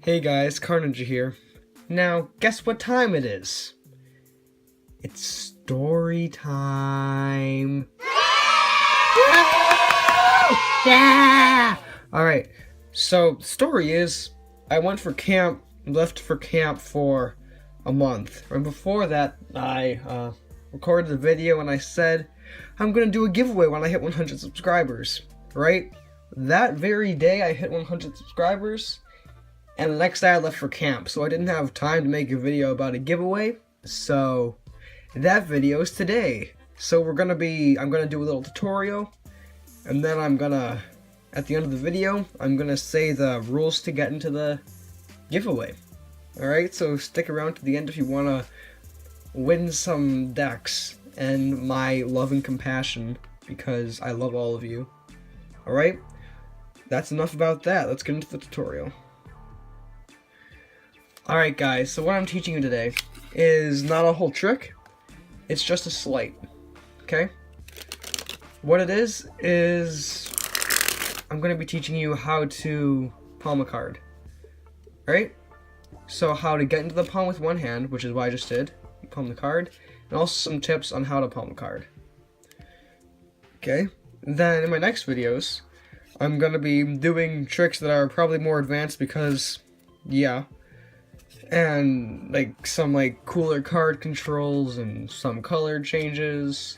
Hey guys, Carnage here. Now, guess what time it is? It's story time. Yeah! Alright, so the story is, I went for camp, left for camp for a month. And before that, I recorded the video and I said, I'm gonna do a giveaway when I hit 100 subscribers, right? That very day I hit 100 subscribers, and the next day I left for camp, so I didn't have time to make a video about a giveaway, so that video is today. So I'm gonna do a little tutorial, and then at the end of the video, I'm gonna say the rules to get into the giveaway. Alright, so stick around to the end if you wanna win some decks and my love and compassion, because I love all of you. Alright, that's enough about that. Let's get into the tutorial. Alright guys, so what I'm teaching you today is not a whole trick, it's just a sleight, okay? What it is I'm going to be teaching you how to palm a card, right? So how to get into the palm with one hand, which is what I just did, you palm the card, and also some tips on how to palm a card. Okay, then in my next videos, I'm going to be doing tricks that are probably more advanced because, yeah, and like some cooler card controls and some color changes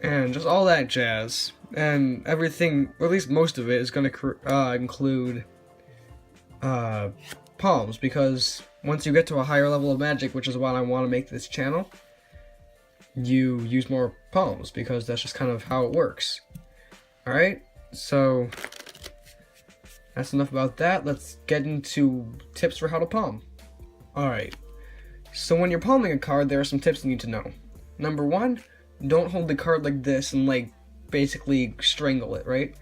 and just all that jazz, and everything, or at least most of it, is going to include palms, because once you get to a higher level of Magic, which is what I want to make this channel, you use more palms because that's just kind of how it works. Alright, so that's enough about that. Let's get into tips for how to palm. Alright, so when you're palming a card, there are some tips you need to know. Number one, don't hold the card like this and basically strangle it, right?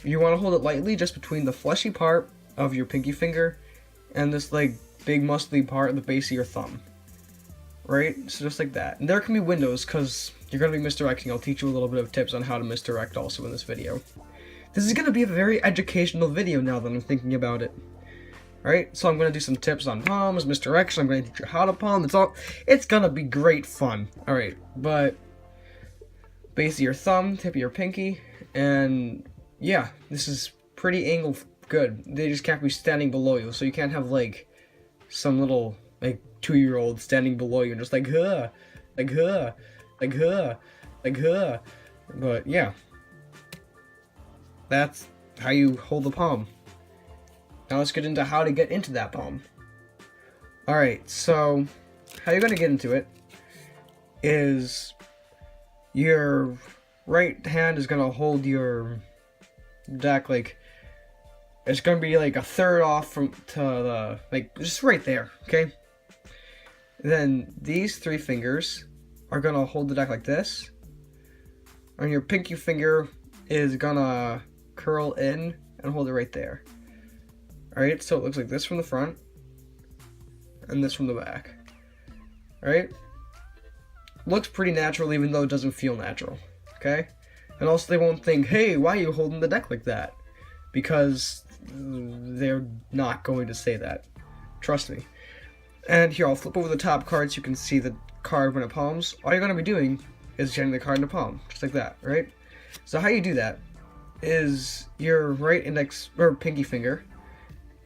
You want to hold it lightly, just between the fleshy part of your pinky finger and this big muscly part at the base of your thumb. Right? So just like that. And there can be windows because you're going to be misdirecting. I'll teach you a little bit of tips on how to misdirect also in this video. This is going to be a very educational video now that I'm thinking about it. Alright, so I'm going to do some tips on palms, misdirection, I'm going to teach you how to palm, it's going to be great fun. Alright, but base of your thumb, tip of your pinky, and yeah, this is pretty angle good. They just can't be standing below you, so you can't have some little 2-year-old standing below you and just but yeah. That's how you hold the palm. Now let's get into how to get into that palm. Alright, so how you're going to get into it is your right hand is going to hold your deck it's going to be a third off to the, just right there, okay? Then these three fingers are going to hold the deck like this, and your pinky finger is going to curl in and hold it right there. Alright, so it looks like this from the front, and this from the back. Alright? Looks pretty natural even though it doesn't feel natural, okay? And also they won't think, hey, why are you holding the deck like that? Because they're not going to say that. Trust me. And here, I'll flip over the top card so you can see the card when it palms. All you're going to be doing is getting the card in the palm, just like that, right? So how you do that is your right index, or pinky finger,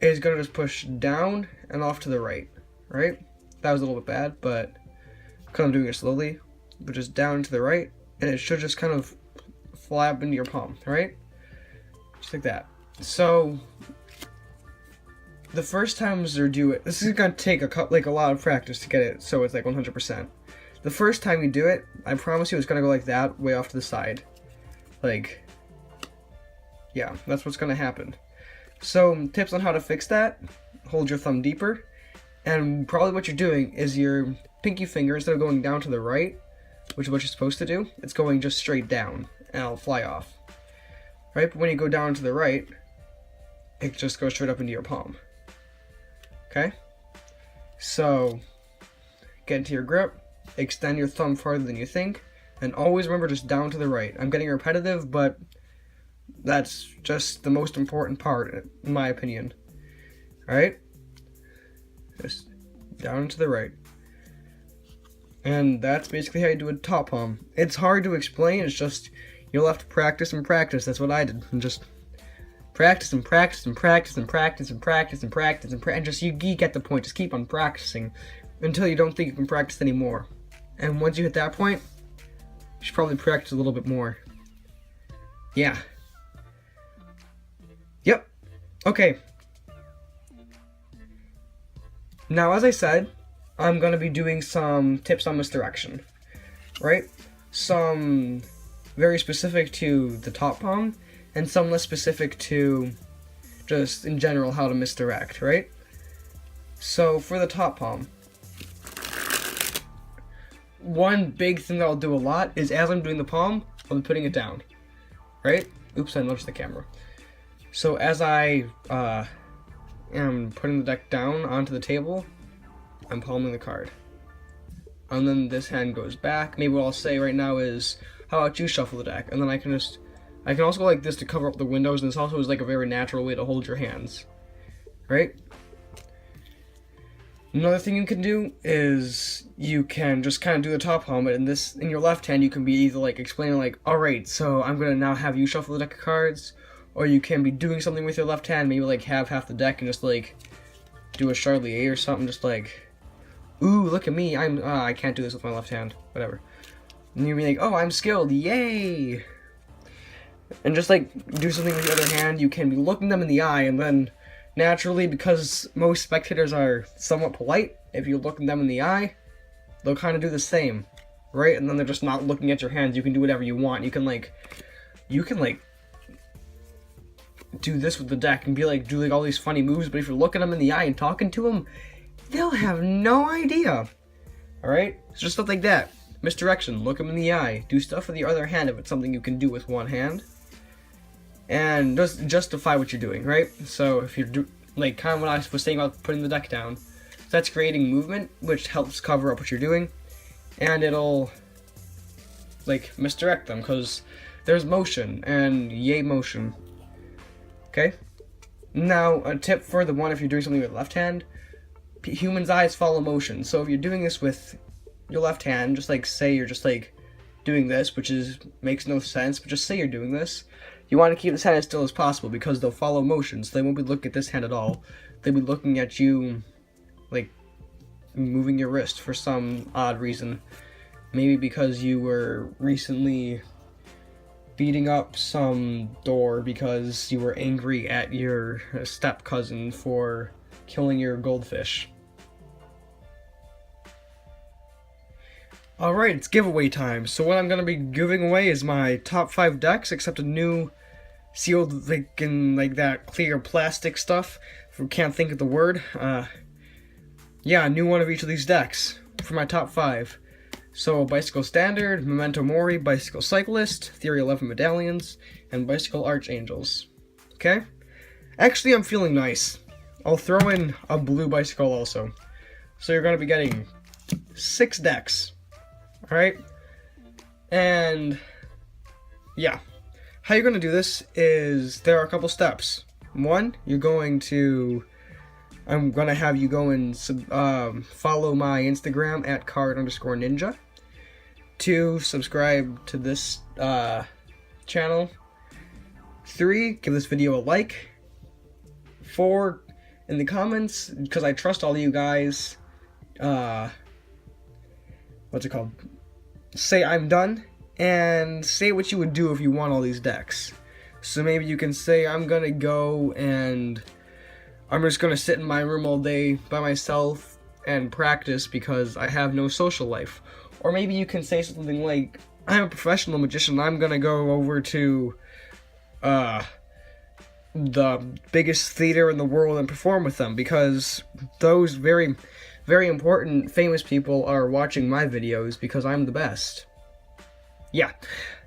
is going to just push down and off to the right, right? That was a little bit bad, but kind of doing it slowly, but just down to the right, and it should just kind of fly up into your palm, right? Just like that. So the first times you do it, this is going to take a lot of practice to get it so it's 100%. The first time you do it, I promise you it's going to go like that, way off to the side. Yeah, that's what's going to happen. So, tips on how to fix that: hold your thumb deeper, and probably what you're doing is your pinky finger, instead of going down to the right, which is what you're supposed to do, it's going just straight down, and it'll fly off. Right? But when you go down to the right, it just goes straight up into your palm. Okay? So, get into your grip, extend your thumb farther than you think, and always remember just down to the right. I'm getting repetitive, but that's just the most important part, in my opinion. Alright? Just down and to the right. And that's basically how you do a top palm. It's hard to explain, it's just you'll have to practice and practice. That's what I did. And just practice and practice and practice and practice and practice and practice and just you get the point. Just keep on practicing until you don't think you can practice anymore. And once you hit that point, you should probably practice a little bit more. Yeah. Yep. Okay. Now, as I said, I'm going to be doing some tips on misdirection, right? Some very specific to the top palm, and some less specific to just in general how to misdirect, right? So, for the top palm, one big thing that I'll do a lot is as I'm doing the palm, I'll be putting it down, right? Oops, I nudged the camera. So, as I am putting the deck down onto the table, I'm palming the card. And then this hand goes back. Maybe what I'll say right now is, how about you shuffle the deck? And then I can also go like this to cover up the windows, and this also is like a very natural way to hold your hands. Right? Another thing you can do is you can just kind of do the top palm, but in your left hand you can be either like explaining like, alright, so I'm gonna now have you shuffle the deck of cards, or you can be doing something with your left hand, maybe like have half the deck and just like do a Charlier or something, just like, ooh, look at me, I can't do this with my left hand, whatever. And you'll be like, oh, I'm skilled, yay! And just like do something with the other hand, you can be looking them in the eye, and then naturally, because most spectators are somewhat polite, if you look them in the eye, they'll kind of do the same, right? And then they're just not looking at your hands. You can do whatever you want. You can like do this with the deck and be like, do like all these funny moves, but if you're looking them in the eye and talking to them, they'll have no idea. Alright? It's just stuff like that. Misdirection, look them in the eye. Do stuff with the other hand if it's something you can do with one hand. And just justify what you're doing, right? So if you're like kind of what I was saying about putting the deck down, that's creating movement, which helps cover up what you're doing, and it'll like misdirect them because there's motion, and yay motion. Okay? Now, a tip for the one if you're doing something with left hand, humans' eyes follow motion. So if you're doing this with your left hand, just like say you're just like doing this, which makes no sense, but just say you're doing this. You want to keep this hand as still as possible because they'll follow motion, so they won't be looking at this hand at all. They'll be looking at you, like, moving your wrist for some odd reason. Maybe because you were recently beating up some door because you were angry at your step-cousin for killing your goldfish. Alright, it's giveaway time. So what I'm going to be giving away is my top 5 decks, except a new sealed, like, in, like, that clear plastic stuff. Can't think of the word. Yeah, a new one of each of these decks for my top 5. So, Bicycle Standard, Memento Mori, Bicycle Cyclist, Theory 11 Medallions, and Bicycle Archangels. Okay? Actually, I'm feeling nice. I'll throw in a blue bicycle also. So you're going to be getting 6 decks. Alright? And yeah. How you're going to do this is there are a couple steps. One, I'm going to have you go and follow my Instagram at card_ninja. 2, subscribe to this channel. 3, give this video a like. 4, in the comments, because I trust all of you guys, what's it called? Say I'm done, and say what you would do if you won all these decks. So maybe you can say I'm gonna go and I'm just gonna sit in my room all day by myself and practice because I have no social life. Or maybe you can say something like, I'm a professional magician, I'm gonna go over to the biggest theater in the world and perform with them because those very, very important famous people are watching my videos because I'm the best. Yeah.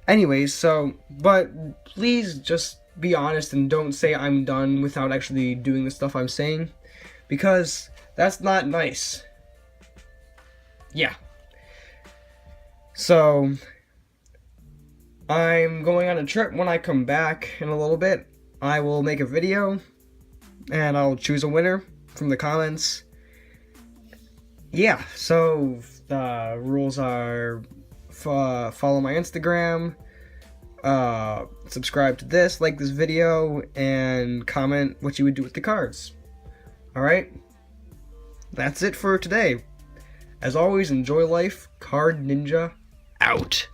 Anyways, so, but please just be honest and don't say I'm done without actually doing the stuff I'm saying, because that's not nice. Yeah. So, I'm going on a trip. When I come back in a little bit, I will make a video and I'll choose a winner from the comments. Yeah, so rules are follow my Instagram, subscribe to this, like this video, and comment what you would do with the cards. Alright? That's it for today. As always, enjoy life. Card Ninja out.